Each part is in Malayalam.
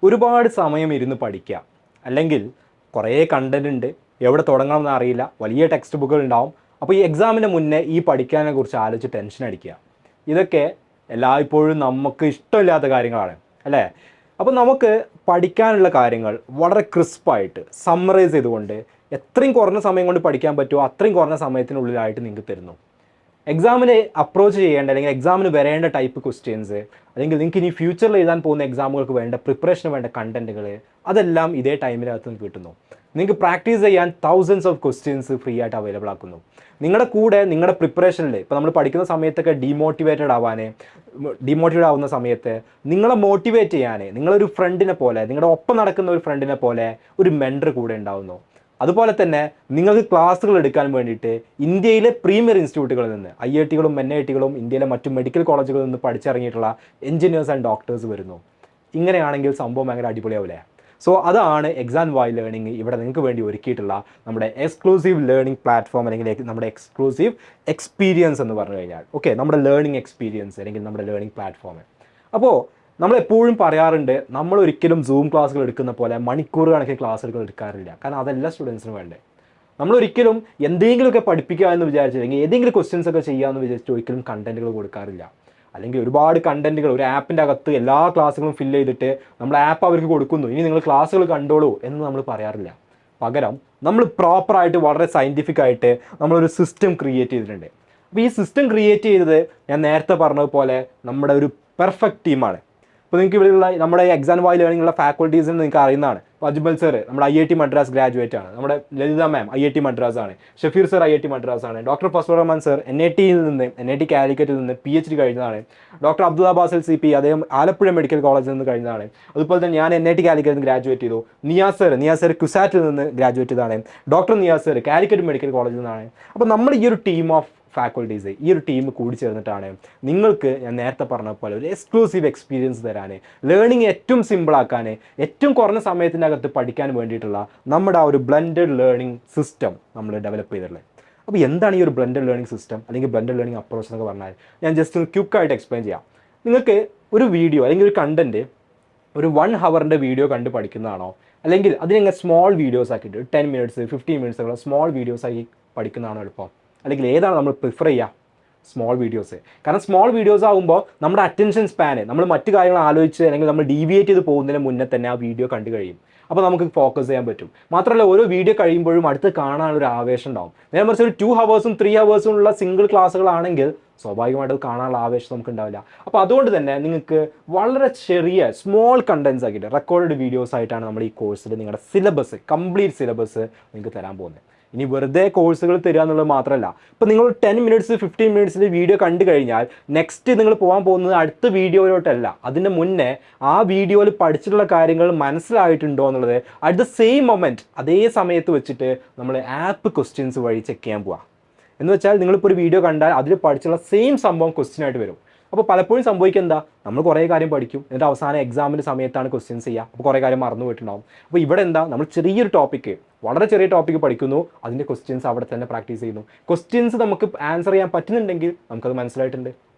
ഒരുപാട് സമയം ഇരുന്ന് പഠിക്കുക, അല്ലെങ്കിൽ കുറേ കണ്ടന്റ് ഉണ്ട്, എവിടെ തുടങ്ങണമെന്ന് അറിയില്ല, വലിയ ടെക്സ്റ്റ് ബുക്കുകൾ ഉണ്ടാവും. അപ്പോൾ ഈ എക്സാമിന് മുന്നേ ഈ പഠിക്കാനെ കുറിച്ച് ആലോചിച്ച് ടെൻഷൻ അടിക്കുക, ഇതൊക്കെ എല്ലായ്പ്പോഴും നമുക്ക് ഇഷ്ടമില്ലാത്ത കാര്യങ്ങളാണ് അല്ലേ? അപ്പോൾ നമുക്ക് പഠിക്കാനുള്ള കാര്യങ്ങൾ വളരെ ക്രിസ്പായിട്ട് സമ്മറൈസ് ചെയ്തുകൊണ്ട് എത്രയും കുറഞ്ഞ സമയം കൊണ്ട് പഠിക്കാൻ പറ്റുമോ അത്രയും കുറഞ്ഞ സമയത്തിനുള്ളിലായിട്ട് നിങ്ങൾക്ക് തരുന്നു. എക്സാമിന് അപ്രോച്ച് ചെയ്യേണ്ട അല്ലെങ്കിൽ എക്സാമിന് വരേണ്ട ടൈപ്പ് ക്വസ്റ്റ്യൻസ്, അല്ലെങ്കിൽ നിങ്ങൾക്ക് ഇനി ഫ്യൂച്ചറിൽ എഴുതാൻ പോകുന്ന എക്സാമുകൾക്ക് വേണ്ട പ്രിപ്പറേഷന് വേണ്ട കണ്ടന്റുകൾ, അതെല്ലാം ഇതേ ടൈമിനകത്ത് നിങ്ങൾക്ക് കിട്ടുന്നു. നിങ്ങൾക്ക് പ്രാക്ടീസ് ചെയ്യാൻ തൗസൻഡ്സ് ഓഫ് ക്വസ്റ്റ്യൻസ് ഫ്രീ ആയിട്ട് അവൈലബിൾ ആക്കുന്നു. നിങ്ങളുടെ കൂടെ നിങ്ങളുടെ പ്രിപ്പറേഷനിൽ ഇപ്പോൾ നമ്മൾ പഠിക്കുന്ന സമയത്തൊക്കെ ഡീമോട്ടിവേറ്റഡ് ആവുന്ന സമയത്ത് നിങ്ങളെ മോട്ടിവേറ്റ് ചെയ്യാൻ നിങ്ങളൊരു ഫ്രണ്ടിനെ പോലെ, നിങ്ങളുടെ ഒപ്പം നടക്കുന്ന ഒരു ഫ്രണ്ടിനെ പോലെ ഒരു മെൻറ്റർ കൂടെ ഉണ്ടാവുന്നു. അതുപോലെ തന്നെ നിങ്ങൾക്ക് ക്ലാസ്സുകൾ എടുക്കാൻ വേണ്ടിയിട്ട് ഇന്ത്യയിലെ പ്രീമിയർ ഇൻസ്റ്റിറ്റ്യൂട്ടുകളിൽ നിന്ന് IITകളും NITകളും ഇന്ത്യയിലെ മറ്റു മെഡിക്കൽ കോളേജുകളിൽ നിന്ന് പഠിച്ചിറങ്ങിയിട്ടുള്ള എഞ്ചിനീയേഴ്സ് ആൻഡ് ഡോക്ടേഴ്സ് വരുന്നു. ഇങ്ങനെയാണെങ്കിൽ സംഭവം ഭയങ്കര അടിപൊളിയാവില്ലേ? സോ അതാണ് XandY ലേണിംഗ് ഇവിടെ നിങ്ങൾക്ക് വേണ്ടി ഒരുക്കിയിട്ടുള്ള നമ്മുടെ എക്സ്ക്ലൂസീവ് ലേണിംഗ് പ്ലാറ്റ്ഫോം, അല്ലെങ്കിൽ നമ്മുടെ എക്സ്ക്ലൂസീവ് എക്സ്പീരിയൻസ് എന്ന് പറഞ്ഞു കഴിഞ്ഞാൽ. ഓക്കെ, നമ്മുടെ ലേണിംഗ് എക്സ്പീരിയൻസ് അല്ലെങ്കിൽ നമ്മുടെ ലേണിംഗ് പ്ലാറ്റ്ഫോം. അപ്പോൾ നമ്മളെപ്പോഴും പറയാറുണ്ട്, നമ്മൾ ഒരിക്കലും സൂം ക്ലാസ്സുകൾ എടുക്കുന്ന പോലെ മണിക്കൂർ കണക്കിന് ക്ലാസ്സുകൾ എടുക്കാറില്ല. കാരണം അതെല്ലാ സ്റ്റുഡൻസിനും വേണ്ടേ. നമ്മളൊരിക്കലും എന്തെങ്കിലുമൊക്കെ പഠിപ്പിക്കുക എന്ന് വിചാരിച്ചില്ലെങ്കിൽ ഏതെങ്കിലും ക്വസ്റ്റ്യൻസ് ഒക്കെ ചെയ്യാമെന്ന് വിചാരിച്ചിട്ട് ഒരിക്കലും കണ്ടന്റുകൾ കൊടുക്കാറില്ല. അല്ലെങ്കിൽ ഒരുപാട് കണ്ടന്റുകൾ ഒരു ആപ്പിൻ്റെ അകത്ത് എല്ലാ ക്ലാസ്സുകളും ഫില്ല് ചെയ്തിട്ട് നമ്മൾ ആപ്പ് അവർക്ക് കൊടുക്കുന്നു, ഇനി നിങ്ങൾ ക്ലാസ്സുകൾ കണ്ടോളൂ എന്ന് നമ്മൾ പറയാറില്ല. പകരം നമ്മൾ പ്രോപ്പറായിട്ട് വളരെ സയൻറ്റിഫിക് ആയിട്ട് നമ്മളൊരു സിസ്റ്റം ക്രിയേറ്റ് ചെയ്തിട്ടുണ്ട്. അപ്പോൾ ഈ സിസ്റ്റം ക്രിയേറ്റ് ചെയ്തത് ഞാൻ നേരത്തെ പറഞ്ഞതുപോലെ നമ്മുടെ ഒരു പെർഫെക്റ്റ് ടീമാണ്. ഇപ്പോൾ നിങ്ങൾക്ക് ഇവിടെയുള്ള നമ്മുടെ XandY ലേണിംഗുള്ള ഫാക്കൽറ്റീസിന് നിങ്ങൾക്ക് അറിയുന്നതാണ്. അജ്മൽ സർ നമ്മുടെ IIT മദ്രാസ് ഗ്രാജുവേറ്റ് ആണ്, നമ്മുടെ ലളിത മാം IIT മദ്രാസ് ആണ്, ഷഫീർ സർ IIT മദ്രാസ് ആണ്, doctor Fazal Rahman sir NIT കാലിക്കറ്റിൽ നിന്ന് PhD കഴിഞ്ഞതാണ്, ഡോക്ടർ അബ്ദുള്ള ബാസിൽ CP അദ്ദേഹം ആലപ്പുഴ മെഡിക്കൽ കോളേജിൽ നിന്ന് കഴിഞ്ഞതാണ്. അതുപോലെ തന്നെ ഞാൻ NIT കാലിക്കറ്റിൽ നിന്ന് ഗ്രാജുവേറ്റ് ചെയ്തു. നിയാസ് സർ കുസാറ്റിൽ നിന്ന് ഗ്രാജുവേറ്റ് ചെയ്തതാണ്. Doctor Niyas sir Calicut medical കോളേജിൽ നിന്നാണ്. അപ്പോൾ നമ്മൾ ഈ ഒരു ടീം ഓഫ് ഫാക്കൽറ്റീസ്, ഈ ഒരു ടീം കൂടി ചേർന്നിട്ടാണ് നിങ്ങൾക്ക് ഞാൻ നേരത്തെ പറഞ്ഞ പോലെ ഒരു എക്സ്ക്ലൂസീവ് എക്സ്പീരിയൻസ് തരാൻ, ലേണിംഗ് ഏറ്റവും സിമ്പിളാക്കാൻ, ഏറ്റവും കുറഞ്ഞ സമയത്തിനകത്ത് പഠിക്കാൻ വേണ്ടിയിട്ടുള്ള നമ്മുടെ ആ ഒരു ബ്ലെൻഡഡ് ലേണിംഗ് സിസ്റ്റം നമ്മൾ ഡെവലപ്പ് ചെയ്തിട്ടുള്ളത്. അപ്പോൾ എന്താണ് ഈ ഒരു ബ്ലെൻഡഡ് ലേണിംഗ് സിസ്റ്റം അല്ലെങ്കിൽ ബ്ലെൻഡഡ് ലേണിംഗ് അപ്രോച്ച് എന്നൊക്കെ പറഞ്ഞാൽ ഞാൻ ജസ്റ്റ് ഒന്ന് ക്വിക്കായിട്ട് എക്സ്പ്ലെയിൻ ചെയ്യാം. നിങ്ങൾക്ക് ഒരു വീഡിയോ അല്ലെങ്കിൽ ഒരു കണ്ടൻറ്റ് ഒരു 1 hourൻ്റെ വീഡിയോ കണ്ട് പഠിക്കുന്നതാണോ, അല്ലെങ്കിൽ അതിനെ സ്മോൾ വീഡിയോസ് ആക്കിയിട്ട് 10 minutes 15 minutes ഉള്ള സ്മോൾ വീഡിയോസ് ആക്കി പഠിക്കുന്നതാണോ എളുപ്പം, അല്ലെങ്കിൽ ഏതാണ് നമ്മൾ പ്രിഫർ ചെയ്യുക? Small videos. കാരണം സ്മോൾ വീഡിയോസ് ആകുമ്പോൾ നമ്മുടെ അറ്റൻഷൻ സ്പാന് നമ്മൾ മറ്റു കാര്യങ്ങൾ ആലോചിച്ച് അല്ലെങ്കിൽ നമ്മൾ ഡീവിയേറ്റ് ചെയ്ത് പോകുന്നതിന് മുന്നേ തന്നെ ആ വീഡിയോ കണ്ടു കഴിയും. അപ്പോൾ നമുക്ക് ഫോക്കസ് ചെയ്യാൻ പറ്റും. മാത്രമല്ല ഓരോ വീഡിയോ കഴിയുമ്പോഴും അടുത്ത് കാണാനൊരു ആവേശം ഉണ്ടാവും. നേരെ മറിച്ച് ഒരു 2 hours 3 hours ഉള്ള സിംഗിൾ ക്ലാസ്സുകളാണെങ്കിൽ സ്വാഭാവികമായിട്ട് അത് കാണാനുള്ള ആവേശം നമുക്ക് ഉണ്ടാവില്ല. അപ്പോൾ അതുകൊണ്ട് തന്നെ നിങ്ങൾക്ക് വളരെ ചെറിയ സ്മോൾ കണ്ടൻസ് ആക്കിയിട്ട് റെക്കോർഡഡ് വീഡിയോസ് ആയിട്ടാണ് നമ്മൾ ഈ കോഴ്സിൽ നിങ്ങളുടെ സിലബസ്, കംപ്ലീറ്റ് സിലബസ് നിങ്ങൾക്ക് തരാൻ പോകുന്നത്. ഇനി വെറുതെ കോഴ്സുകൾ തരിക എന്നുള്ളത് മാത്രമല്ല, ഇപ്പോൾ നിങ്ങൾ 10 minutes 15 minutes വീഡിയോ കണ്ടു കഴിഞ്ഞാൽ നെക്സ്റ്റ് നിങ്ങൾ പോകാൻ പോകുന്നത് അടുത്ത വീഡിയോയിലോട്ടല്ല, അതിൻ്റെ മുന്നേ ആ വീഡിയോയിൽ പഠിച്ചിട്ടുള്ള കാര്യങ്ങൾ മനസ്സിലായിട്ടുണ്ടോ എന്നുള്ളത് അറ്റ് ദ സെയിം മൊമെൻറ്റ് അതേ സമയത്ത് വെച്ചിട്ട് നമ്മൾ ആപ്പ് ക്വസ്റ്റ്യൻസ് വഴി ചെക്ക് ചെയ്യാൻ പോവാം. എന്ന് വെച്ചാൽ നിങ്ങളിപ്പോൾ ഒരു വീഡിയോ കണ്ടാൽ അതിൽ പഠിച്ചുള്ള സെയിം സംഭവം ക്വസ്റ്റ്യൻ ആയിട്ട് വരും. അപ്പോൾ പലപ്പോഴും സംഭവിക്കുക എന്താ, നമ്മൾ കുറേ കാര്യം പഠിക്കും, എന്നിട്ട് അവസാനം എക്സാമിൻ്റെ സമയത്താണ് ക്വസ്റ്റ്യൻസ് ചെയ്യുക, അപ്പോൾ കുറേ കാര്യം മറന്നു പോയിട്ടുണ്ടാവും. അപ്പോൾ ഇവിടെ എന്താ, നമ്മൾ ചെറിയൊരു ടോപ്പിക്ക്, വളരെ ചെറിയ ടോപ്പിക്ക് പഠിക്കുന്നു, അതിൻ്റെ ക്വസ്റ്റ്യൻസ് അവിടെ തന്നെ പ്രാക്ടീസ് ചെയ്യുന്നു. ക്വസ്റ്റ്യൻസ് നമുക്ക് ആൻസർ ചെയ്യാൻ പറ്റുന്നുണ്ടെങ്കിൽ നമുക്കത് മനസ്സിലായിട്ടുണ്ട്,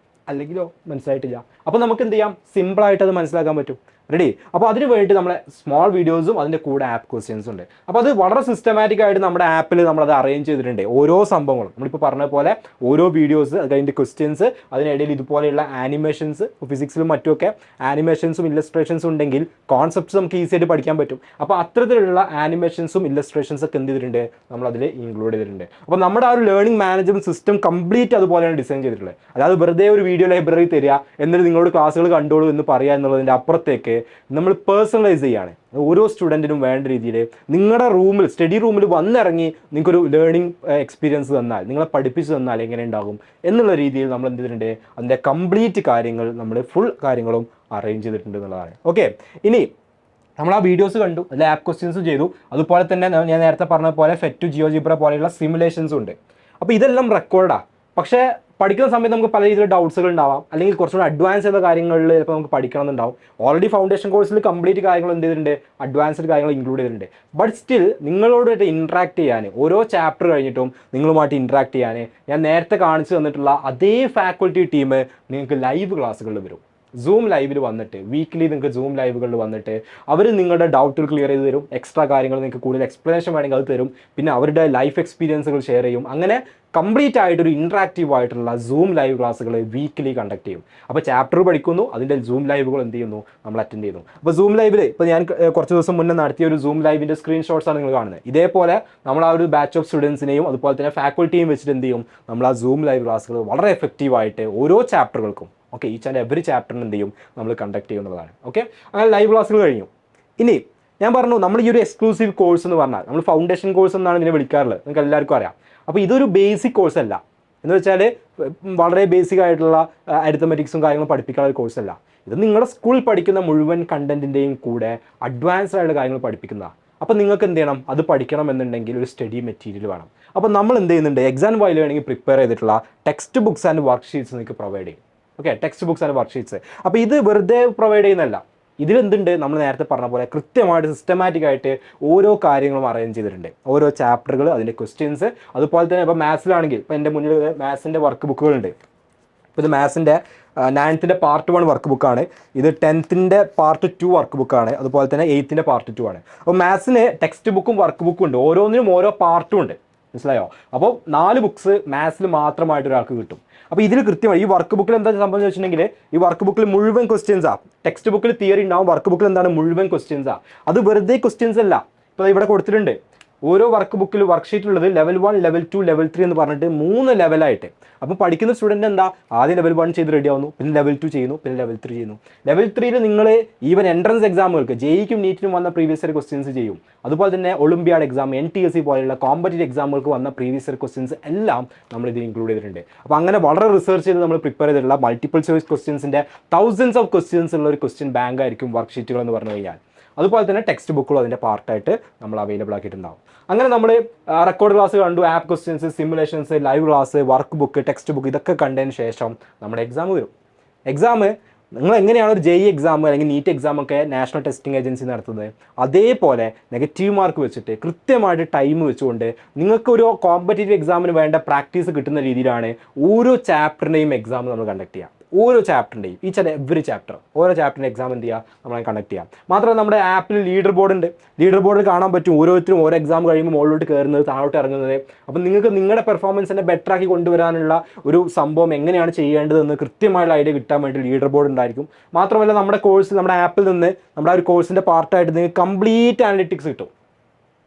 അല്ലെങ്കിലോ മനസ്സിലായിട്ടില്ല. അപ്പോൾ നമുക്ക് എന്ത് ചെയ്യാം, സിമ്പിളായിട്ട് അത് മനസ്സിലാക്കാൻ പറ്റും. റെഡി? അപ്പോൾ അതിന് വേണ്ടി നമ്മളെ സ്മോൾ വീഡിയോസും അതിൻ്റെ കൂടെ ആപ്പ് ക്വസ്റ്റ്യൻസും ഉണ്ട്. അപ്പോൾ അത് വളരെ സിസ്റ്റമാറ്റിക് ആയിട്ട് നമ്മുടെ ആപ്പിൽ നമ്മളത് അറേഞ്ച് ചെയ്തിട്ടുണ്ട്. ഓരോ സംഭവങ്ങളും നമ്മളിപ്പോൾ പറഞ്ഞ പോലെ ഓരോ വീഡിയോസ്, അതിൻ്റെ ക്വസ്റ്റ്യൻസ്, അതിനിടയിൽ ഇതുപോലെയുള്ള ആനിമേഷൻസ്, ഫിസിക്സിലും മറ്റുമൊക്കെ ആനിമേഷൻസും ഇല്ലസ്ട്രേഷൻസും ഉണ്ടെങ്കിൽ കോൺസെപ്റ്റ്സ് നമുക്ക് ഈസി ആയിട്ട് പഠിക്കാൻ പറ്റും. അപ്പോൾ അത്തരത്തിലുള്ള ആനിമേഷൻസും ഇല്ലസ്ട്രേഷൻസ് ഒക്കെ എന്ത് ചെയ്തിട്ടുണ്ട്, നമ്മളതിൽ ഇൻക്ലൂഡ് ചെയ്തിട്ടുണ്ട്. അപ്പോൾ നമ്മുടെ ആ ഒരു ലേണിംഗ് മാനേജ്മെൻറ്റ് സിസ്റ്റം കംപ്ലീറ്റ് അതുപോലെയാണ് ഡിസൈൻ ചെയ്തിട്ടുള്ളത്. അതായത് വെറുതെ ഒരു വീഡിയോ ലൈബ്രറി തരിക എന്നിട്ട് നിങ്ങളോട് ക്ലാസ്സുകൾ കണ്ടോളൂ എന്ന് പറയുക എന്നുള്ളതിൻ്റെ അപ്പുറത്തേക്ക് നമ്മൾ പേഴ്സണലൈസ് ചെയ്യാണ്. ഓരോ സ്റ്റുഡൻറ്റിനും വേണ്ട രീതിയിൽ നിങ്ങളുടെ റൂമിൽ, സ്റ്റഡി റൂമിൽ വന്നിറങ്ങി നിങ്ങൾക്കൊരു ലേണിംഗ് എക്സ്പീരിയൻസ് തന്നാൽ, നിങ്ങളെ പഠിപ്പിച്ച് തന്നാൽ എങ്ങനെ ഉണ്ടാകും എന്നുള്ള രീതിയിൽ നമ്മൾ എന്ത് ചെയ്തിട്ടുണ്ട്, അതിൻ്റെ കംപ്ലീറ്റ് കാര്യങ്ങൾ, നമ്മൾ ഫുൾ കാര്യങ്ങളും അറേഞ്ച് ചെയ്തിട്ടുണ്ട് എന്നുള്ളതാണ്. ഓക്കെ, ഇനി നമ്മൾ ആ വീഡിയോസ് കണ്ടു, അതിൽ ആപ്പ് ക്വസ്റ്റ്യൻസും ചെയ്തു, അതുപോലെ തന്നെ ഞാൻ നേരത്തെ പറഞ്ഞ പോലെ ഫെറ്റ്, ജിയോജിബ്ര പോലെയുള്ള സിമുലേഷൻസും ഉണ്ട്. അപ്പോൾ ഇതെല്ലാം റെക്കോർഡാണ്. പക്ഷേ പഠിക്കുന്ന സമയത്ത് നമുക്ക് പല രീതിയിലുള്ള ഡൗട്ട്സുകൾ ഉണ്ടാവാം, അല്ലെങ്കിൽ കുറച്ചുകൂടി അഡ്വാൻസ് ചെയ്ത കാര്യങ്ങളിൽ ചിലപ്പോൾ നമുക്ക് പഠിക്കണം എന്നുണ്ടാവും. ഓൾറെഡി ഫൗണ്ടേഷൻ കോഴ്സിൽ കംപ്ലീറ്റ് കാര്യങ്ങൾ എന്ത് ചെയ്തിട്ടുണ്ട്, അഡ്വാൻസ്ഡ് കാര്യങ്ങൾ ഇൻക്ലൂഡ് ചെയ്തിട്ടുണ്ട്. ബട്ട് സ്റ്റിൽ നിങ്ങളോടായിട്ട് ഇൻട്രാക്ട് ചെയ്യാൻ, ഓരോ ചാപ്റ്റർ കഴിഞ്ഞിട്ടും നിങ്ങളുമായിട്ട് ഇൻട്രാക്ട് ചെയ്യാൻ ഞാൻ നേരത്തെ കാണിച്ചു തന്നിട്ടുള്ള അതേ ഫാക്കൽറ്റി ടീം നിങ്ങൾക്ക് ലൈവ് ക്ലാസ്സുകളിൽ വരും. സൂം ലൈവിൽ വന്നിട്ട് വീക്ക്ലി നിങ്ങൾക്ക് സൂം ലൈവുകളിൽ വന്നിട്ട് അവർ നിങ്ങളുടെ ഡൗട്ടുകൾ ക്ലിയർ ചെയ്ത് തരും, എക്സ്ട്രാ കാര്യങ്ങൾ നിങ്ങൾക്ക് കൂടുതൽ എക്സ്പ്ലനേഷൻ വേണമെങ്കിൽ അത് തരും, പിന്നെ അവരുടെ ലൈഫ് എക്സ്പീരിയൻസുകൾ ഷെയർ ചെയ്യും. അങ്ങനെ കംപ്ലീറ്റ് ആയിട്ടൊരു ഇൻട്രാക്റ്റീവ് ആയിട്ടുള്ള സൂം ലൈവ് ക്ലാസ്സുകൾ വീക്ക്ലി കണ്ടക്ട് ചെയ്യും. അപ്പോൾ ചാപ്റ്റർ പഠിക്കുന്നു, അതിൻ്റെ സൂം ലൈവുകൾ എന്ത് ചെയ്യുന്നു, നമ്മൾ അറ്റൻഡ് ചെയ്യുന്നു. അപ്പോൾ സൂം ലൈവിൽ ഇപ്പോൾ ഞാൻ കുറച്ച് ദിവസം മുന്നേ നടത്തിയ ഒരു സൂം ലൈവിൻ്റെ സ്ക്രീൻഷോട്ട്സാണ് നിങ്ങൾ കാണുന്നത്. ഇതേപോലെ നമ്മൾ ആ ഒരു ബാച്ച് ഓഫ് സ്റ്റുഡൻസിനെയും അതുപോലെ തന്നെ ഫാക്കൽറ്റിയും വെച്ചിട്ട് എന്ത് ചെയ്യും, നമ്മൾ ആ സൂം ലൈവ് ക്ലാസ്സുകൾ വളരെ എഫക്റ്റീവായിട്ട് ഓരോ ചാപ്റ്ററുകൾക്കും ഈച്ച് ആൻഡ് എവറി ചാപ്റ്ററിന് എന്ത് ചെയ്യും, നമ്മൾ കണ്ടക്ട് ചെയ്യുന്നതാണ്. അങ്ങനെ ലൈവ് ക്ലാസ്സുകൾ കഴിഞ്ഞു. ഇനി ഞാൻ പറഞ്ഞു, നമ്മൾ ഈ ഒരു എക്സ്ക്ലൂസീവ് കോഴ്സ് എന്ന് പറഞ്ഞാൽ നമ്മൾ ഫൗണ്ടേഷൻ കോഴ്സ് എന്നാണ് ഇതിനെ വിളിക്കാറുള്ളത്, നിങ്ങൾക്ക് എല്ലാവർക്കും അറിയാം. അപ്പോൾ ഇതൊരു ബേസിക് കോഴ്സ് അല്ല, എന്ന് വെച്ചാൽ വളരെ ബേസിക് ആയിട്ടുള്ള അരിത്തമെറ്റിക്സും കാര്യങ്ങളും പഠിപ്പിക്കാനുള്ള ഒരു കോഴ്സല്ല. ഇത് നിങ്ങളുടെ സ്കൂളിൽ പഠിക്കുന്ന മുഴുവൻ കണ്ടന്റിൻ്റെയും കൂടെ അഡ്വാൻസ്ഡ് ആയിട്ടുള്ള കാര്യങ്ങൾ പഠിപ്പിക്കുന്നതാണ്. അപ്പോൾ നിങ്ങൾക്ക് എന്ത് ചെയ്യണം, അത് പഠിക്കണം എന്നുണ്ടെങ്കിൽ ഒരു സ്റ്റഡി മെറ്റീരിയൽ വേണം. അപ്പോൾ നമ്മൾ എന്ത് ചെയ്യുന്നുണ്ട്, XandY Learning പ്രിപ്പയർ ചെയ്തിട്ടുള്ള text books and work sheets നിങ്ങൾക്ക് പ്രൊവൈഡ് ചെയ്യും. Text books and work sheets. അപ്പോൾ ഇത് വെറുതെ പ്രൊവൈഡ് ചെയ്യുന്നതല്ല, ഇതിലെന്തുണ്ട്, നമ്മൾ നേരത്തെ പറഞ്ഞ പോലെ കൃത്യമായിട്ട് സിസ്റ്റമാറ്റിക് ആയിട്ട് ഓരോ കാര്യങ്ങളും അറേഞ്ച് ചെയ്തിട്ടുണ്ട്. ഓരോ ചാപ്റ്ററുകൾ, അതിൻ്റെ ക്വസ്റ്റ്യൻസ്, അതുപോലെ തന്നെ ഇപ്പോൾ മാത്സിലാണെങ്കിൽ ഇപ്പോൾ എൻ്റെ മുന്നിൽ മാത്സിൻ്റെ വർക്ക് ബുക്കുകളുണ്ട്. ഇപ്പോൾ ഇത് മാത്സിൻ്റെ 9th പാർട്ട് 1 വർക്ക് ബുക്കാണ്, ഇത് 10th പാർട്ട് 2 വർക്ക് ബുക്കാണ്, അതുപോലെ തന്നെ 8th പാർട്ട് 2 ആണ്. അപ്പോൾ മാത്സിന് ടെക്സ്റ്റ് ബുക്കും വർക്ക് ബുക്കും ഉണ്ട്, ഓരോന്നിനും ഓരോ പാർട്ടും ഉണ്ട്, മനസ്സിലായോ? അപ്പോൾ 4 ബുക്സ് മാത്സിൽ മാത്രമായിട്ട് ഒരാൾക്ക് കിട്ടും. അപ്പോൾ ഇതിൽ കൃത്യമായി ഈ വർക്ക് ബുക്കിൽ എന്താ സംഭവം എന്ന് വെച്ചിട്ടുണ്ടെങ്കിൽ, ഈ വർക്ക് ബുക്കിൽ മുഴുവൻ ക്വസ്റ്റ്യൻസാണ്. ടെക്സ്റ്റ് ബുക്കിൽ തിയറി ഉണ്ടാവും, വർക്ക് ബുക്കിൽ എന്താണ്, മുഴുവൻ ക്വസ്റ്റ്യൻസാണ്. അത് വെറുതെ ക്വസ്റ്റ്യൻസ് അല്ല. ഇപ്പോൾ ഇവിടെ കൊടുത്തിട്ടുണ്ട്, ഓരോ വർക്ക് ബുക്കിൽ വർക്ക്ഷീറ്റിലുള്ളത് ലെവൽ 1, ലെവൽ 2, ലെവൽ 3 എന്ന് പറഞ്ഞിട്ട് 3 ലെവലായിട്ട്. അപ്പോൾ പഠിക്കുന്ന സ്റ്റുഡൻറ്റ് എന്താ, ആദ്യം ലെവൽ 1 ചെയ്ത് റെഡി ആവുന്നു, പിന്നെ ലെവൽ 2 ചെയ്യുന്നു, പിന്നെ ലെവൽ 3 ചെയ്യുന്നു. ലെവൽ 3ൽ നിങ്ങൾ ഈവൻ എൻട്രൻസ് എക്സാമുകൾക്ക് JEEക്കും NEETനും വന്ന പ്രീവിയസ് ഇയർ ക്വസ്റ്റ്യൻസ് ചെയ്യും. അതുപോലെ തന്നെ ഒളിമ്പ്യാഡ് എക്സാം, NTSE പോലെയുള്ള കോമ്പറ്റീവ് എക്സാമുകൾക്ക് വന്ന പ്രീവിയസ് ഇയർ ക്വസ്റ്റ്യൻസ് എല്ലാം നമ്മൾ ഇതിൽ ഇൻക്ലൂഡ് ചെയ്തിട്ടുണ്ട്. അപ്പോൾ അങ്ങനെ വളരെ റിസർച്ച് ചെയ്ത് നമ്മൾ പ്രിപ്പയർ ചെയ്തിട്ടുള്ള മൾട്ടിപ്പിൾ ചോയ്സ് ക്വസ്റ്റ്യൻസിൻ്റെ തൗസൻഡ്സ് ഓഫ് ക്വസ്റ്റ്യൻസ് ഉള്ള ഒരു ക്വസ്റ്റ്യൻ ബാങ്ക് ആയിരിക്കും വർക്ക്ഷീറ്റുകൾ എന്ന് പറഞ്ഞു കഴിഞ്ഞാൽ. അതുപോലെ തന്നെ ടെക്സ്റ്റ് ബുക്കുകളും അതിൻ്റെ പാർട്ടായിട്ട് നമ്മൾ അവൈലബിൾ ആക്കിയിട്ടുണ്ടാവും. അങ്ങനെ നമ്മൾ റെക്കോർഡ് ക്ലാസ് കണ്ടു, app questions, simulations, live class, work book, text book, ഇതൊക്കെ കണ്ടതിന് ശേഷം നമ്മുടെ എക്സാം വരും. എക്സാം നിങ്ങൾ എങ്ങനെയാണ് ഒരു JEE എക്സാം അല്ലെങ്കിൽ NEET എക്സാം ഒക്കെ നാഷണൽ ടെസ്റ്റിംഗ് ഏജൻസി നടത്തുന്നത്, അതേപോലെ നെഗറ്റീവ് മാർക്ക് വെച്ചിട്ട് കൃത്യമായിട്ട് ടൈം വെച്ചുകൊണ്ട് നിങ്ങൾക്കൊരു കോമ്പറ്റേറ്റീവ് എക്സാമിന് വേണ്ട പ്രാക്ടീസ് കിട്ടുന്ന രീതിയിലാണ് ഓരോ ചാപ്റ്ററിൻ്റെയും എക്സാം നമ്മൾ കണ്ടക്ട് ചെയ്യുക. ഓരോ ചാപ്റ്ററിൻ്റെയും ഈച്ച് ആൻഡ് എവറി ചാപ്റ്റർ, ഓരോ ചാപ്റ്ററിൻ്റെ എക്സാം എന്ത് ചെയ്യുക, നമ്മൾ കണ്ടക്ട് ചെയ്യാം. മാത്രമല്ല നമ്മുടെ ആപ്പിൽ ലീഡർ ബോർഡ് ഉണ്ട്, ലീഡർ ബോർഡിൽ കാണാൻ പറ്റും ഓരോരുത്തരും ഓരോ എക്സാം കഴിയുമ്പോൾ മുകളിലോട്ട് കയറുന്നത്, താഴോട്ട് ഇറങ്ങുന്നത്. അപ്പം നിങ്ങൾക്ക് നിങ്ങളുടെ പെർഫോമൻസിനെ ബെറ്റർ ആക്കി കൊണ്ടുവരാനുള്ള ഒരു സംഭവം എങ്ങനെയാണ് ചെയ്യേണ്ടതെന്ന് കൃത്യമായുള്ള ഐഡിയ കിട്ടാൻ വേണ്ടി ലീഡർ ബോർഡ് ഉണ്ടായിരിക്കും. മാത്രമല്ല നമ്മുടെ കോഴ്സ്, നമ്മുടെ ആപ്പിൽ നിന്ന് നമ്മുടെ ആ ഒരു കോഴ്സിൻ്റെ പാർട്ടായിട്ട് നിങ്ങൾക്ക് കംപ്ലീറ്റ് അനലിറ്റിക്സ് കിട്ടും.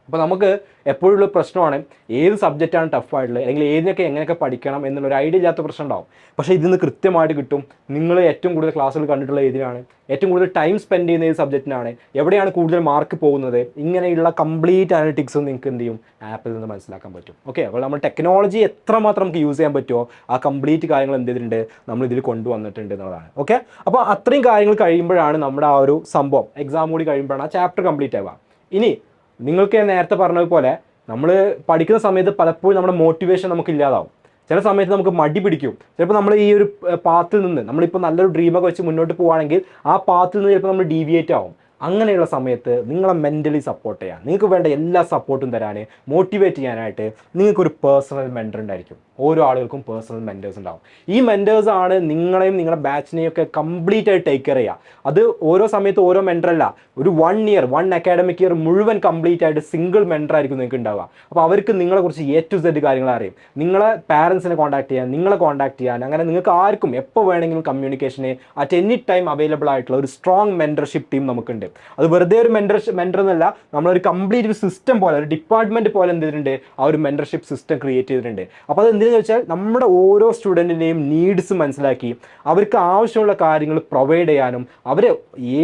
അപ്പോൾ നമുക്ക് എപ്പോഴുള്ള പ്രശ്നമാണ് ഏത് സബ്ജക്റ്റാണ് ടഫായിട്ടുള്ളത്, അല്ലെങ്കിൽ ഏതിനൊക്കെ എങ്ങനെയൊക്കെ പഠിക്കണം എന്നുള്ളൊരു ഐഡിയ ഇല്ലാത്ത പ്രശ്നം ഉണ്ടാവും. പക്ഷേ ഇതിൽ നിന്ന് കൃത്യമായിട്ട് കിട്ടും. നിങ്ങൾ ഏറ്റവും കൂടുതൽ ക്ലാസ്സുകൾ കണ്ടിട്ടുള്ള ഏതിനാണ്, ഏറ്റവും കൂടുതൽ ടൈം സ്പെൻഡ് ചെയ്യുന്ന ഏത് സബ്ജക്റ്റിനാണ്, എവിടെയാണ് കൂടുതൽ മാർക്ക് പോകുന്നത്, ഇങ്ങനെയുള്ള കംപ്ലീറ്റ് അനലിറ്റിക്സും നിങ്ങൾക്ക് എന്ത് ചെയ്യും, ആപ്പിൽ നിന്ന് മനസ്സിലാക്കാൻ പറ്റും. അപ്പോൾ നമ്മൾ ടെക്നോളജി എത്രമാത്രം നമുക്ക് യൂസ് ചെയ്യാൻ പറ്റുമോ ആ കംപ്ലീറ്റ് കാര്യങ്ങൾ എന്ത് ചെയ്തിട്ടുണ്ട്, നമ്മൾ ഇതിൽ കൊണ്ടുവന്നിട്ടുണ്ട് എന്നുള്ളതാണ്. അപ്പോൾ അത്രയും കാര്യങ്ങൾ കഴിയുമ്പോഴാണ് നമ്മുടെ ആ ഒരു സംഭവം എക്സാം കൂടി കഴിയുമ്പോഴാണ് ആ ചാപ്റ്റർ കംപ്ലീറ്റ് ആവുക. ഇനി നിങ്ങൾക്ക് നേരത്തെ പറഞ്ഞതുപോലെ നമ്മൾ പഠിക്കുന്ന സമയത്ത് പലപ്പോഴും നമ്മുടെ മോട്ടിവേഷൻ നമുക്ക് ഇല്ലാതാവും. ചില സമയത്ത് നമുക്ക് മടി പിടിക്കും. ചിലപ്പോൾ നമ്മൾ ഈ ഒരു പാത്തിൽ നിന്ന് നമ്മളിപ്പോൾ നല്ലൊരു ഡ്രീമൊക്കെ വെച്ച് മുന്നോട്ട് പോവുകയാണെങ്കിൽ ആ പാത്തിൽ നിന്ന് ചിലപ്പോൾ നമ്മൾ ഡീവിയേറ്റ് ആവും. അങ്ങനെയുള്ള സമയത്ത് നിങ്ങളെ മെൻ്റലി സപ്പോർട്ട് ചെയ്യാൻ, നിങ്ങൾക്ക് വേണ്ട എല്ലാ സപ്പോർട്ടും തരാൻ, മോട്ടിവേറ്റ് ചെയ്യാനായിട്ട് നിങ്ങൾക്കൊരു പേഴ്സണൽ മെൻറ്റർ ഉണ്ടായിരിക്കും. ഓരോ ആളുകൾക്കും പേഴ്സണൽ മെൻറ്റേഴ്സ് ഉണ്ടാവും. ഈ മെൻറ്റേഴ്സാണ് നിങ്ങളെയും നിങ്ങളുടെ ബാച്ചിനെയും ഒക്കെ കംപ്ലീറ്റ് ആയിട്ട് ടേക്ക് കെയർ ചെയ്യുക. അത് ഓരോ സമയത്ത് ഓരോ മെൻറ്ററല്ല, ഒരു 1 ഇയർ 1 അക്കാഡമിക് ഇയർ മുഴുവൻ കംപ്ലീറ്റ് ആയിട്ട് സിംഗിൾ മെൻറ്റർ ആയിരിക്കും നിങ്ങൾക്ക് ഉണ്ടാവുക. അപ്പോൾ അവർക്ക് നിങ്ങളെക്കുറിച്ച് A to Z കാര്യങ്ങൾ അറിയും. നിങ്ങളെ പാരൻസിനെ കോൺടാക്ട് ചെയ്യാൻ, നിങ്ങളെ കോൺടാക്ട് ചെയ്യാൻ, അങ്ങനെ നിങ്ങൾക്ക് ആർക്കും എപ്പോൾ വേണമെങ്കിലും കമ്മ്യൂണിക്കേഷന് അറ്റ് എനി ടൈം അവൈലബിൾ ആയിട്ടുള്ള ഒരു സ്ട്രോങ് മെൻറ്റർഷിപ്പ് ടീം നമുക്കുണ്ട്. അത് വെറുതെ ഒരു മെൻറ്റർ എന്നല്ല, നമ്മളൊരു കംപ്ലീറ്റ് ഒരു സിസ്റ്റം പോലെ, ഒരു ഡിപ്പാർട്ട്മെൻറ്റ് പോലെ എന്ത് ചെയ്തിട്ടുണ്ട്, ആ ഒരു മെൻറ്റർഷിപ്പ് സിസ്റ്റം ക്രിയേറ്റ് ചെയ്തിട്ടുണ്ട്. അപ്പോൾ അത് എന്തിനാണെന്ന് വെച്ചാൽ നമ്മുടെ ഓരോ സ്റ്റുഡൻറ്റിൻ്റെയും നീഡ്സ് മനസ്സിലാക്കി അവർക്ക് ആവശ്യമുള്ള കാര്യങ്ങൾ പ്രൊവൈഡ് ചെയ്യാനും അവരെ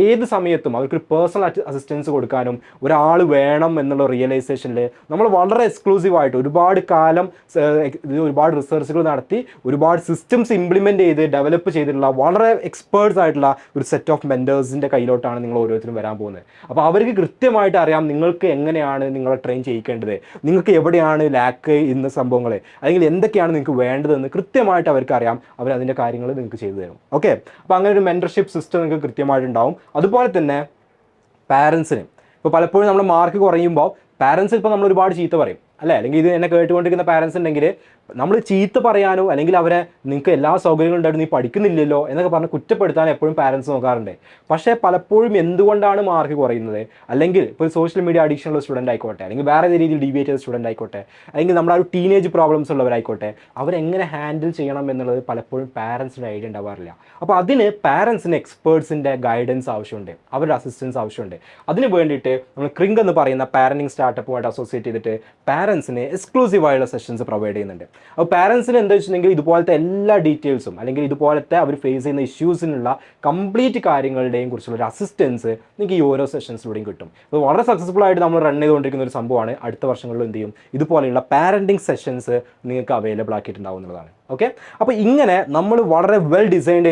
ഏത് സമയത്തും അവർക്കൊരു പേഴ്സണൽ അസിസ്റ്റൻസ് കൊടുക്കാനും ഒരാൾ വേണം എന്നുള്ള റിയലൈസേഷനിൽ നമ്മൾ വളരെ എക്സ്ക്ലൂസീവായിട്ട് ഒരുപാട് കാലം ഒരുപാട് റിസർച്ചുകൾ നടത്തി ഒരുപാട് സിസ്റ്റംസ് ഇംപ്ലിമെൻറ്റ് ചെയ്ത് ഡെവലപ്പ് ചെയ്തിട്ടുള്ള വളരെ എക്സ്പേർട്സ് ആയിട്ടുള്ള ഒരു സെറ്റ് ഓഫ് മെൻറ്റേഴ്സിൻ്റെ കയ്യിലോട്ടാണ് നിങ്ങൾ ഓരോരുത്തരും വരാൻ പോകുന്നത്. അപ്പോൾ അവർക്ക് കൃത്യമായിട്ട് അറിയാം നിങ്ങൾക്ക് എങ്ങനെയാണ് നിങ്ങളെ ട്രെയിൻ ചെയ്യിക്കേണ്ടത്, നിങ്ങൾക്ക് എവിടെയാണ് ലാക്ക് ഇന്ന സംഭവങ്ങൾ, അല്ലെങ്കിൽ എന്തൊക്കെയാണ് നിങ്ങൾക്ക് വേണ്ടതെന്ന് കൃത്യമായിട്ട് അവർക്ക് അറിയാം. അവർ അതിൻ്റെ കാര്യങ്ങൾ നിങ്ങൾക്ക് ചെയ്തു തരും. അപ്പോൾ അങ്ങനെ ഒരു മെൻറ്റർഷിപ്പ് സിസ്റ്റം നിങ്ങൾക്ക് കൃത്യമായിട്ടുണ്ടാവും. അതുപോലെ തന്നെ പാരൻസിന് ഇപ്പോൾ പലപ്പോഴും നമ്മൾ മാർക്ക് കുറയുമ്പോൾ പാരൻസ് ഇപ്പോൾ നമ്മൾ ഒരുപാട് ചീത്ത പറയും, അല്ലേ? അല്ലെങ്കിൽ ഇത് എന്നെ കേട്ടുകൊണ്ടിരിക്കുന്ന പാരൻസ് ഉണ്ടെങ്കിൽ നമ്മൾ ചീത്ത പറയാനോ അല്ലെങ്കിൽ അവരെ നിങ്ങൾക്ക് എല്ലാ സൗകര്യങ്ങളും ഉണ്ടായിട്ട് നീ പഠിക്കുന്നില്ലല്ലോ എന്നൊക്കെ പറഞ്ഞ് കുറ്റപ്പെടുത്താൻ എപ്പോഴും പാരൻസ് നോക്കാറുണ്ട്. പക്ഷേ പലപ്പോഴും എന്തുകൊണ്ടാണ് മാർക്ക് കുറയുന്നത്, അല്ലെങ്കിൽ ഇപ്പോൾ ഒരു സോഷ്യൽ മീഡിയ അഡിക്ഷൻ ഉള്ള സ്റ്റുഡൻ്റ് ആയിക്കോട്ടെ, അല്ലെങ്കിൽ വേറെ ഏത് രീതിയിൽ ഡീവിയേറ്റ് ചെയ്ത സ്റ്റുഡൻ്റ് ആയിക്കോട്ടെ, അല്ലെങ്കിൽ നമ്മുടെ ഒരു ടീനേജ് പ്രോബ്ലംസ് ഉള്ളവരായിക്കോട്ടെ, അവരെങ്ങനെ ഹാൻഡിൽ ചെയ്യണം എന്നുള്ളത് പലപ്പോഴും പാരൻസിന് ഐഡിയ ഉണ്ടാവാറില്ല. അപ്പോൾ അതിന് പാരൻസിന് എക്സ്പേർട്സിൻ്റെ ഗൈഡൻസ് ആവശ്യമുണ്ട്, അവരുടെ അസിസ്റ്റൻസ് ആവശ്യമുണ്ട്. അതിന് വേണ്ടിയിട്ട് നമ്മൾ ക്രിങ്ക് എന്ന് പറയുന്ന പാരൻറ്റിങ് സ്റ്റാർട്ടപ്പുമായിട്ട് അസോസിയേറ്റ് ചെയ്തിട്ട് പാരൻസിന് എക്സ്ക്ലൂസീവായുള്ള സെഷൻസ് പ്രൊവൈഡ് ചെയ്യുന്നുണ്ട്. അപ്പോൾ പാരൻസിന് എന്താ വെച്ചിട്ടുണ്ടെങ്കിൽ ഇതുപോലത്തെ എല്ലാ ഡീറ്റെയിൽസും അല്ലെങ്കിൽ ഇതുപോലത്തെ അവർ ഫേസ് ചെയ്യുന്ന ഇഷ്യൂസിനുള്ള കംപ്ലീറ്റ് കാര്യങ്ങളുടെയും കുറിച്ചുള്ള ഒരു അസിസ്റ്റൻസ് നിങ്ങൾക്ക് ഈ ഓരോ സെഷൻസിലൂടെയും കിട്ടും. അത് വളരെ സക്സസ്ഫുൾ ആയിട്ട് നമ്മൾ റൺ ചെയ്തുകൊണ്ടിരിക്കുന്ന ഒരു സംഭവമാണ്. അടുത്ത വർഷങ്ങളിൽ എന്ത് ചെയ്യും, ഇതുപോലെയുള്ള പാരൻറ്റിങ് സെഷൻസ് നിങ്ങൾക്ക് അവൈലബിൾ ആക്കിയിട്ടുണ്ടാവുന്നതാണ്. ഓക്കെ, അപ്പോൾ ഇങ്ങനെ നമ്മൾ വളരെ വെൽ ഡിസൈൻ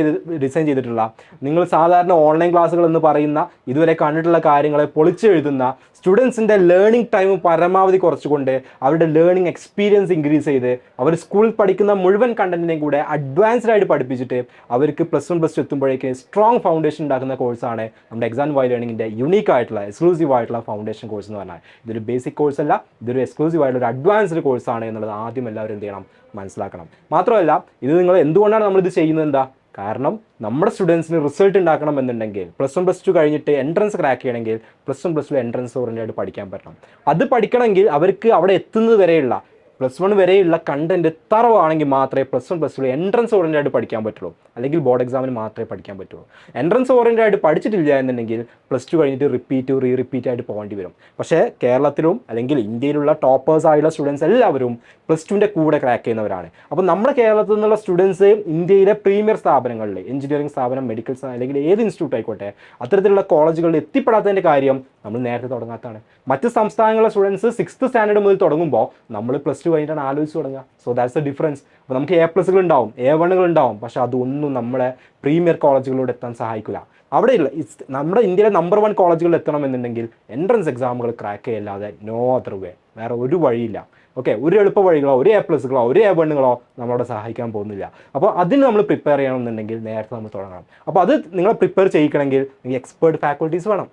ചെയ്തിട്ടുള്ള, നിങ്ങൾ സാധാരണ ഓൺലൈൻ ക്ലാസ്സുകൾ എന്ന് പറയുന്ന ഇതുവരെ കണ്ടിട്ടുള്ള കാര്യങ്ങളെ പൊളിച്ചെഴുതുന്ന, സ്റ്റുഡൻസിൻ്റെ ലേണിംഗ് ടൈം പരമാവധി കുറച്ചുകൊണ്ട് അവരുടെ ലേണിംഗ് എക്സ്പീരിയൻസ് ഇൻക്രീസ് ചെയ്ത് അവർ സ്കൂളിൽ പഠിക്കുന്ന മുഴുവൻ കണ്ടന്റിനെയും കൂടെ അഡ്വാൻസ്ഡ് ആയിട്ട് പഠിപ്പിച്ചിട്ട് അവർക്ക് +1 +2 എത്തുമ്പോഴേക്ക് സ്ട്രോങ് ഫൗണ്ടേഷൻ ഉണ്ടാക്കുന്ന കോഴ്സാണ് നമ്മുടെ XandY ലേണിങ്ങിൻ്റെ യുണീക്ക് ആയിട്ടുള്ള എക്സ്ക്ലൂസീവ് ആയിട്ടുള്ള ഫൗണ്ടേഷൻ കോഴ്സ് എന്ന് പറഞ്ഞാൽ. ഇതൊരു ബേസിക് കോഴ്സ് അല്ല, ഇതൊരു എക്സ്ക്ലൂസീവ് ആയിട്ടുള്ള ഒരു അഡ്വാൻസ്ഡ് കോഴ്സാണ് എന്നുള്ളത് ആദ്യം എല്ലാവരും എന്ത് ചെയ്യണം, മനസ്സിലാക്കണം. മാത്രമല്ല ഇത് നിങ്ങൾ എന്തുകൊണ്ടാണ് നമ്മളിത് ചെയ്യുന്നത്, എന്താ കാരണം, നമ്മുടെ സ്റ്റുഡൻസിന് റിസൾട്ട് ഉണ്ടാക്കണം എന്നുണ്ടെങ്കിൽ +1 +2 കഴിഞ്ഞിട്ട് എൻട്രൻസ് ക്രാക്ക് ചെയ്യണമെങ്കിൽ +1 +2 എൻട്രൻസ് ഓറിയൻറ്റഡ് പഠിക്കാൻ പറ്റണം. അത് പഠിക്കണമെങ്കിൽ അവർക്ക് അവിടെ എത്തുന്നത് വരെയുള്ള +1 വരെയുള്ള കണ്ടന്റ് തറവാണെങ്കിൽ മാത്രമേ +1 +2 എൻട്രൻസ് ഓറിയൻറ്റഡ് പഠിക്കാൻ പറ്റുള്ളൂ, അല്ലെങ്കിൽ ബോർഡ് എക്സാമിന് മാത്രമേ പഠിക്കാൻ പറ്റുള്ളൂ. എൻട്രൻസ് ഓറിയൻറ്റഡ് പഠിച്ചിട്ടില്ല എന്നുണ്ടെങ്കിൽ +2 കഴിഞ്ഞിട്ട് റിപ്പീറ്റ് ആയിട്ട് പോകേണ്ടി വരും. പക്ഷേ കേരളത്തിലും അല്ലെങ്കിൽ ഇന്ത്യയിലുള്ള ടോപ്പേഴ്സ് ആയുള്ള സ്റ്റുഡൻസ് എല്ലാവരും +2ൻ്റെ കൂടെ ക്രാക്ക് ചെയ്യുന്നവരാണ്. അപ്പോൾ നമ്മുടെ കേരളത്തിൽ നിന്നുള്ള സ്റ്റുഡൻസ് ഇന്ത്യയിലെ പ്രീമിയർ സ്ഥാപനങ്ങളിൽ, എഞ്ചിനീയറിംഗ് സ്ഥാപനം, മെഡിക്കൽ അല്ലെങ്കിൽ ഏത് ഇൻസ്റ്റിറ്റ്യൂട്ട് ആയിക്കോട്ടെ, അത്തരത്തിലുള്ള കോളേജുകളിൽ എത്തിപ്പെടാത്തതിൻ്റെ കാര്യം നമ്മൾ നേരത്തെ തുടങ്ങാത്തതാണ്. മറ്റ് സംസ്ഥാനങ്ങളിലെ സ്റ്റുഡൻസ് 6th സ്റ്റാൻഡേർഡ് മുതൽ തുടങ്ങുമ്പോൾ നമ്മൾ +2 കഴിഞ്ഞിട്ടാണ് ആലോചിച്ച് തുടങ്ങുക. So that's A difference. അപ്പോൾ നമുക്ക് A+കൾ ഉണ്ടാവും, A1കൾ ഉണ്ടാവും, പക്ഷേ അതൊന്നും നമ്മളെ പ്രീമിയർ കോളേജുകളിലൂടെ എത്താൻ സഹായിക്കില്ല. അവിടെയുള്ള നമ്മുടെ ഇന്ത്യയിലെ നമ്പർ 1 കോളേജുകളിൽ എത്തണമെന്നുണ്ടെങ്കിൽ എൻട്രൻസ് എക്സാമുകൾ ക്രാക്ക് ചെയ്യല്ലാതെ നോ അതർ വേ, വേറെ ഒരു വഴിയില്ല. ഓക്കെ, ഒരു എളുപ്പ വഴികളോ ഒരു A+കളോ ഒരു A1കളോ നമ്മളോട് സഹായിക്കാൻ പോകുന്നില്ല. അപ്പോൾ അതിന് നമ്മൾ പ്രിപ്പയർ ചെയ്യണമെന്നുണ്ടെങ്കിൽ നേരത്തെ നമ്മൾ തുടങ്ങണം. അപ്പോൾ അത് നിങ്ങളെ പ്രിപ്പയർ ചെയ്യിക്കണമെങ്കിൽ നിങ്ങൾക്ക് എക്സ്പേർട്ട് ഫാക്കൽറ്റീസ് വേണം.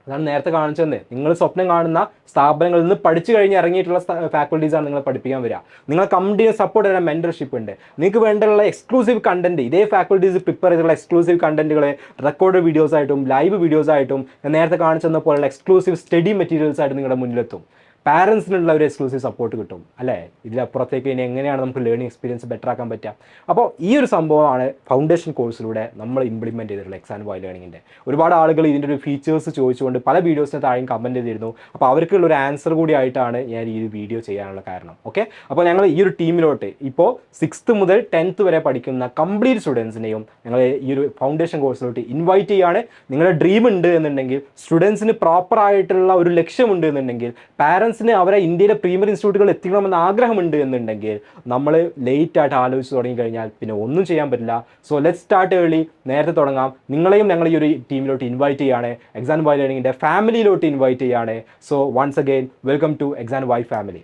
അതാണ് നേരത്തെ കാണിച്ചത്. നിങ്ങൾ സ്വപ്നം കാണുന്ന സ്ഥാപനങ്ങളിൽ നിന്ന് പഠിച്ചു കഴിഞ്ഞ് ഇറങ്ങിയിട്ടുള്ള ഫാക്കൽറ്റീസാണ് നിങ്ങളെ പഠിപ്പിക്കാൻ വരിക. നിങ്ങളെ കമ്പനിയെ സപ്പോർട്ട് ചെയ്യുന്ന മെൻറ്റർഷിപ്പ് ഉണ്ട്. നിങ്ങൾക്ക് വേണ്ടിയുള്ള എക്സ്ക്ലൂസീവ് കണ്ടന്റ്, ഇതേ ഫാക്കൽറ്റീസ് പ്രിപ്പയർ ചെയ്തിട്ടുള്ള എക്സ്ക്ലൂസീവ് കണ്ടന്റുകൾ റെക്കോർഡ് വീഡിയോസ് ആയിട്ടും ലൈവ് വീഡിയോസ് ആയിട്ടും നേരത്തെ കാണിച്ചെന്ന പോലുള്ള എക്സ്ക്ലൂസീവ് സ്റ്റഡി മെറ്റീരിയൽസ് ആയിട്ട് നിങ്ങളുടെ മുന്നിലെത്തും. പാരൻസിനുള്ള ഒരു എക്സ്ക്ലൂസീവ് സപ്പോർട്ട് കിട്ടും, അല്ലേ? ഇതിലപ്പുറത്തേക്ക് ഇനി എങ്ങനെയാണ് നമുക്ക് ലേണിംഗ് എക്സ്പീരിയൻസ് ബെറ്റർ ആക്കാൻ പറ്റുക? അപ്പോൾ ഈ ഒരു സംഭവമാണ് ഫൗണ്ടേഷൻ കോഴ്സിലൂടെ നമ്മൾ ഇംപ്ലിമെൻറ്റ് ചെയ്തിട്ടുള്ള XandY ലേണിങ്ങിൻ്റെ. ഒരുപാട് ആളുകൾ ഇതിൻ്റെ ഒരു ഫീച്ചേഴ്സ് ചോദിച്ചുകൊണ്ട് പല വീഡിയോസിന് താഴെയും കമൻറ്റ് ചെയ്തിരുന്നു. അപ്പോൾ അവർക്കുള്ള ഒരു ആൻസർ കൂടി ആയിട്ടാണ് ഞാൻ ഈ വീഡിയോ ചെയ്യാനുള്ള കാരണം. ഓക്കെ, അപ്പോൾ ഞങ്ങൾ ഈ ഒരു ടീമിലോട്ട് ഇപ്പോൾ 6th മുതൽ 10th വരെ പഠിക്കുന്ന കംപ്ലീറ്റ് സ്റ്റുഡൻസിനെയും ഞങ്ങൾ ഈ ഒരു ഫൗണ്ടേഷൻ കോഴ്സിലോട്ട് ഇൻവൈറ്റ് ചെയ്യുകയാണ്. നിങ്ങളുടെ ഡ്രീം ഉണ്ട് എന്നുണ്ടെങ്കിൽ, സ്റ്റുഡൻസിന് പ്രോപ്പർ ആയിട്ടുള്ള ഒരു ലക്ഷ്യമുണ്ട് എന്നുണ്ടെങ്കിൽ, പാരൻസിന് അവരെ ഇന്ത്യയിലെ പ്രീമിയർ ഇൻസ്റ്റിറ്റ്യൂട്ടുകൾ എത്തിക്കണമെന്ന് ആഗ്രഹമുണ്ട് എന്നുണ്ടെങ്കിൽ, നമ്മൾ ലേറ്റ് ആയിട്ട് ആലോചിച്ച് തുടങ്ങിക്കഴിഞ്ഞാൽ പിന്നെ ഒന്നും ചെയ്യാൻ പറ്റില്ല. സോ ലെറ്റ് സ്റ്റാർട്ട് ഏർലി, നേരത്തെ തുടങ്ങാം. നിങ്ങളെയും ഞങ്ങൾ ഈ ഒരു ടീമിലോട്ട് ഇൻവൈറ്റ് ചെയ്യുകയാണ്, XandY ലേണിങ്ങിൻ്റെ ഫാമിലിയിലോട്ട് ഇൻവൈറ്റ് ചെയ്യുകയാണ്. So once again welcome to XandY family.